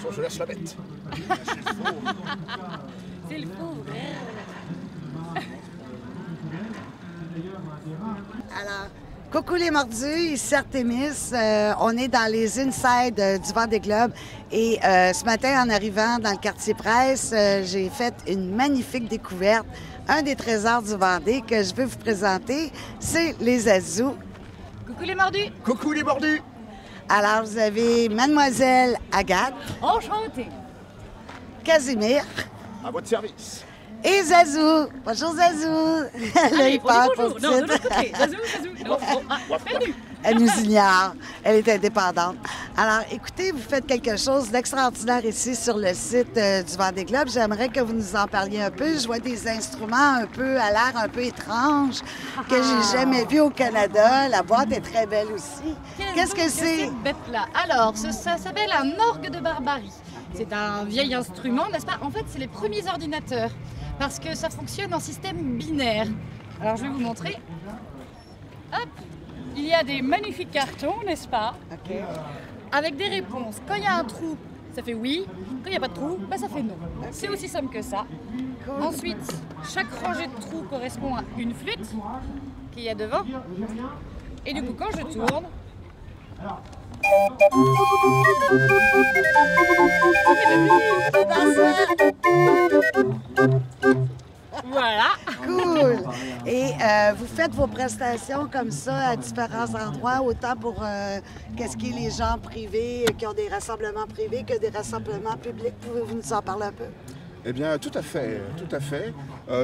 attention, je lâche la bête. C'est le faux. Alors, coucou les mordus, ici Artémis. On est dans les inside du Vendée Globe. Et ce matin, en arrivant dans le quartier presse, j'ai fait une magnifique découverte. Un des trésors du Vendée que je veux vous présenter, c'est les Azous. Coucou les mordus. Coucou les mordus. Alors, vous avez Mademoiselle Agathe, Enchantée. Casimir À votre service. et Zazou. Bonjour Zazou. Elle a Allez, eu peur bonjour. pour Non, de petite. l'autre côté. Zazou. Non, perdu. Elle nous ignore. Elle est indépendante. Alors, écoutez, vous faites quelque chose d'extraordinaire ici sur le site du Vendée Globe. J'aimerais que vous nous en parliez un peu. Je vois des instruments un peu à l'air un peu étrange que j'ai jamais vu au Canada. La boîte est très belle aussi. Qu'est-ce que c'est? Cette bête-là. Alors, ça s'appelle un orgue de barbarie. C'est un vieil instrument, n'est-ce pas? En fait, c'est les premiers ordinateurs parce que ça fonctionne en système binaire. Alors, je vais vous montrer. Hop! Il y a des magnifiques cartons, n'est-ce pas? OK. Avec des réponses. Quand il y a un trou, ça fait oui. Quand il n'y a pas de trou, bah, ça fait non. C'est aussi simple que ça. Ensuite, chaque rangée de trous correspond à une flûte qu'il y a devant. Et du coup, quand je tourne, voilà. Cool! Et vous faites vos prestations comme ça à différents endroits, autant pour qu'est-ce qui est les gens privés qui ont des rassemblements privés que des rassemblements publics. Pouvez-vous nous en parler un peu? Eh bien, tout à fait, tout à fait.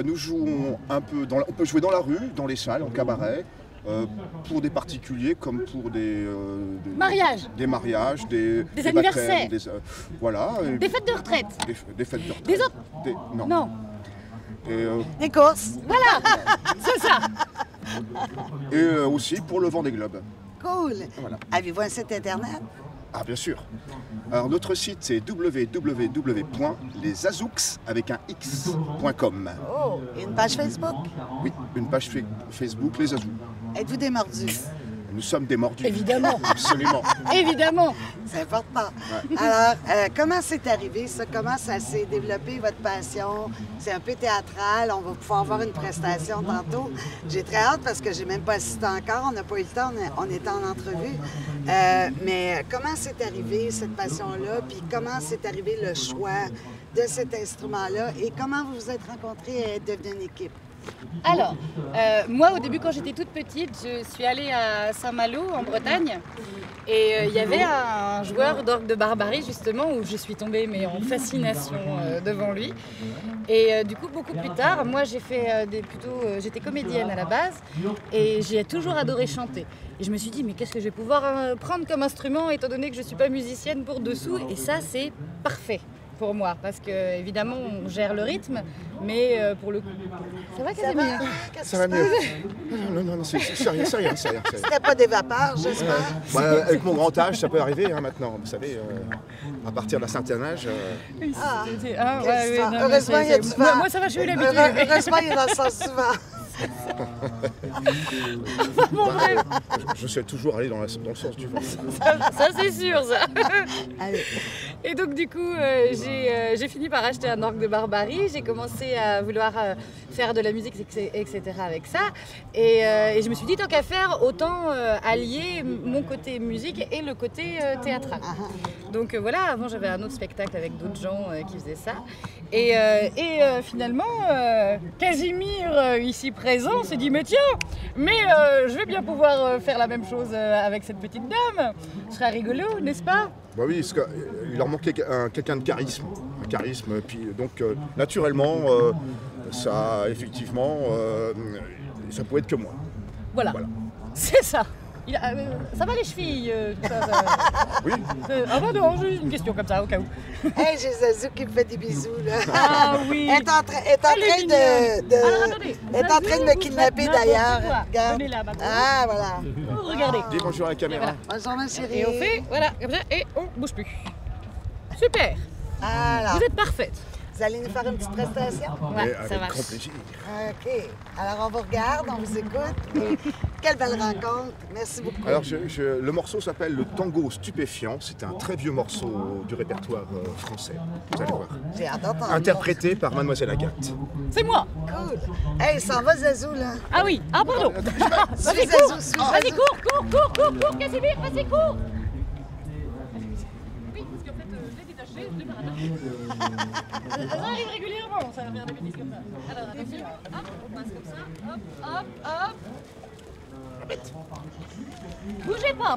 Nous jouons un peu, on peut jouer dans la rue, dans les salles, en cabaret, pour des particuliers comme pour des Mariage. des mariages, des anniversaires. baptêmes, voilà. Et Des fêtes de retraite. des fêtes de retraite. Des autres. Non. Non. Et, Des courses. Voilà. C'est ça. et aussi pour le Vendée Globe. Cool! Voilà. Avez-vous un site Internet? Ah, bien sûr. Alors, notre site, c'est www.lesazouks avec un x.com. Oh! Et une page Facebook? Oui, une page Facebook, les Azous. Êtes-vous des mordus? Nous sommes des mordus. Évidemment. Absolument. Évidemment. C'est important. Alors, comment c'est arrivé, ça? Comment ça s'est développé, votre passion? C'est un peu théâtral. On va pouvoir voir une prestation tantôt. J'ai très hâte parce que j'ai même pas assisté encore. On n'a pas eu le temps. On était en entrevue. Mais comment c'est arrivé, cette passion-là? Puis comment c'est arrivé le choix de cet instrument-là? Et comment vous vous êtes rencontrés et êtes devenus une équipe? Alors, moi au début quand j'étais toute petite, je suis allée à Saint-Malo en Bretagne et il y avait un joueur d'orgue de barbarie justement où je suis tombée mais en fascination devant lui. Et du coup beaucoup plus tard, moi j'ai fait j'étais comédienne à la base et j'ai toujours adoré chanter. Et je me suis dit mais qu'est-ce que je vais pouvoir prendre comme instrument étant donné que je ne suis pas musicienne pour dessous, et ça c'est parfait pour moi, parce que évidemment on gère le rythme, mais pour le coup. Ça va, Casimir? Ça va mieux. Non, c'est rien. C'était pas des vapeurs, j'espère? Ouais, avec mon grand âge, ça peut arriver maintenant. Vous savez, à partir d'un certain âge. Ah, Quelle ouais, histoire. non, mais Heureusement, il y a du vent. moi ça va, j'ai eu l'habitude. Heureusement, il est dans le sens du vent. Bon, bref, Je sais toujours aller dans le sens du vent. ça c'est sûr ça. Allez. Et donc du coup, j'ai fini par acheter un orgue de barbarie. J'ai commencé à vouloir faire de la musique, etc. avec ça. Et je me suis dit, tant qu'à faire, autant allier mon côté musique et le côté théâtral. Donc voilà, avant j'avais un autre spectacle avec d'autres gens qui faisaient ça. Et finalement, Casimir, ici présent, s'est dit, mais tiens, je vais bien pouvoir faire la même chose avec cette petite dame. Ce serait rigolo, n'est-ce pas? Bah oui, parce qu'il leur manquait quelqu'un de charisme. Un charisme, puis donc naturellement, ça, effectivement, ça pouvait être que moi. Voilà. C'est ça. Ça va les chevilles tout ça, Oui. Ah bah non, juste une question comme ça, au cas où. Hey, j'ai Zazou qui me fait des bisous, là. Ah oui. Elle est en train Alors, attendez. Elle est en train de me kidnapper, d'ailleurs. Regarde. Venez là, maintenant. Ah, voilà. Regardez. Dis bonjour à la caméra. Bonjour, ma chérie. Et on fait, voilà, comme ça, et on bouge plus. Super. Alors, Vous êtes parfaite. vous Vous allez nous faire une petite prestation? Mais Ouais, ça avec marche. grand plaisir. OK. Alors, on vous regarde, on vous écoute. Et quelle belle rencontre. Merci beaucoup. Alors, le morceau s'appelle le tango stupéfiant. C'est un très vieux morceau du répertoire français. Vous allez voir. J'ai hâte d'entendre. Interprété par Mademoiselle Agathe. C'est moi. Cool. Hey, s'en va, Zazou, là. Ah oui, ah pardon. Suis Vas-y, Zazou, cours. suis Vas-y, Zazou. cours, Casimir, vas-y, cours. Oui, parce qu'en fait, je l'ai détaché, je l'ai pas rattaché. Ça arrive régulièrement, ça va faire des bêtises comme ça. Alors, attention, hop, on passe comme ça, hop.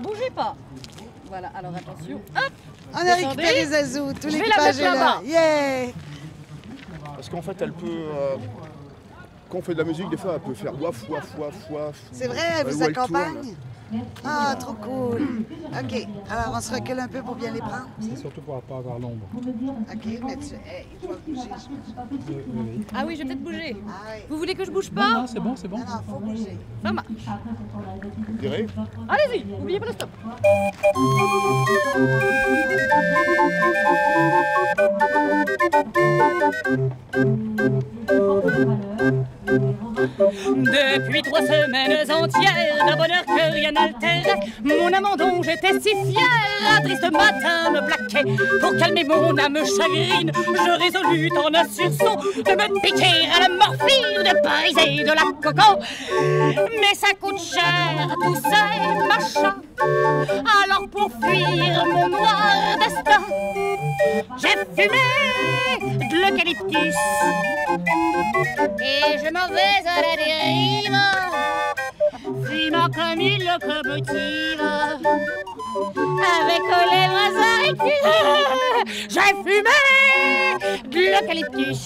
Bougez pas. Voilà, alors attention, hop. On a Descendez. récupéré Zazou. Tout Je vais la l'équipage mettre est là. là-bas. Yeah! Parce qu'en fait, elle peut. Quand on fait de la musique, des fois, elle peut faire waf. C'est vrai, elle vous Ou elle accompagne? tourne. Ah, trop cool. OK. Alors, on se recule un peu pour bien les prendre. C'est surtout pour pas avoir l'ombre. OK, mais il doit bouger. Oui. Ah oui, je vais peut-être bouger. Ah oui. Vous voulez que je bouge Non, pas? non, c'est bon, c'est bon. Non, non, faut bouger. Ça marche. Vous direz Allez-y, n'oubliez pas le stop. Depuis 3 semaines entières d'un bonheur que rien n'altérait, mon amant dont j'étais si fière, un triste matin me plaquait. Pour calmer mon âme chagrine, je résolus en un sursaut de me piquer à la morphine, de briser de la coco. Mais ça coûte cher, tous ces machins. Alors pour fuir mon noir destin, j'ai fumé de l'eucalyptus et je m'en vais à la dérive, fumant comme une locomotive, avec aux lèvres arrêtées. J'ai fumé de l'eucalyptus.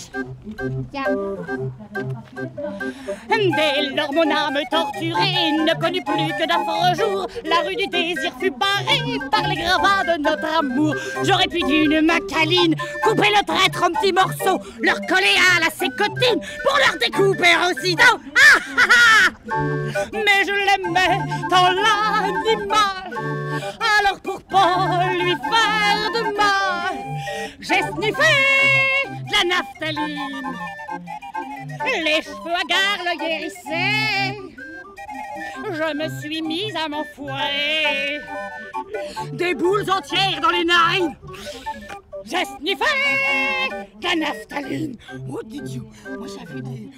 Dès lors mon âme torturée ne connut plus que d'affreux jours. La rue du désir fut barrée par les gravats de notre amour. J'aurais pu d'une main câline couper le traître en petits morceaux, leur coller à la sécotine pour leur découper aussitôt. Ah, ah, ah. Mais je l'aimais tant l'animal, alors pour pas lui faire de mal, j'ai sniffé de la naphtaline. Les cheveux hagards le guérissaient, je me suis mise à m'enfouir des boules entières dans les narines. J'ai sniffé de la naphtaline. Oh Didier, moi j'avais des...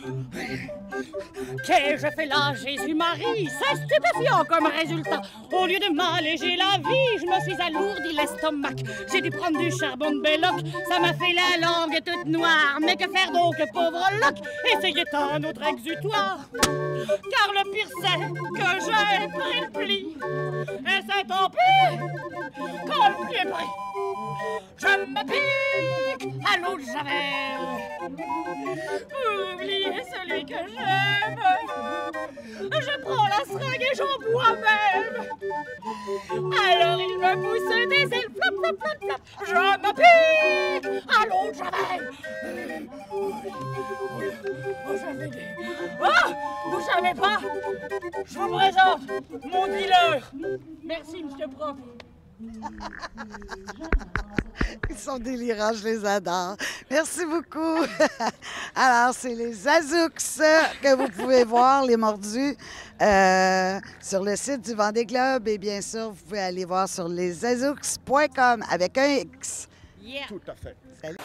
Qu'ai-je fait là, Jésus-Marie? C'est stupéfiant comme résultat. Au lieu de m'alléger la vie, je me suis alourdi l'estomac. J'ai dû prendre du charbon de Belloc, ça m'a fait la langue toute noire. Mais que faire donc, pauvre Locke? Essayer un autre exutoire. Car le pire c'est que j'ai pris le pli. Et c'est tant pis, quand le pli est pris, je me pique à l'eau de Javel. Oubliez celui que j'aime. Je prends la seringue et j'en bois même. Alors il me pousse des ailes, flop, flop, flop, flop. Je me pique à l'eau de Javel. Oh, j'avais des... Oh, vous savez pas, je vous présente mon dealer. Merci, monsieur prof. Ils sont délirants, je les adore. Merci beaucoup. Alors, c'est les Zazouks que vous pouvez voir, les mordus, sur le site du Vendée Globe. Et bien sûr, vous pouvez aller voir sur leszazouks.com avec un X. Yeah. Tout à fait. Salut.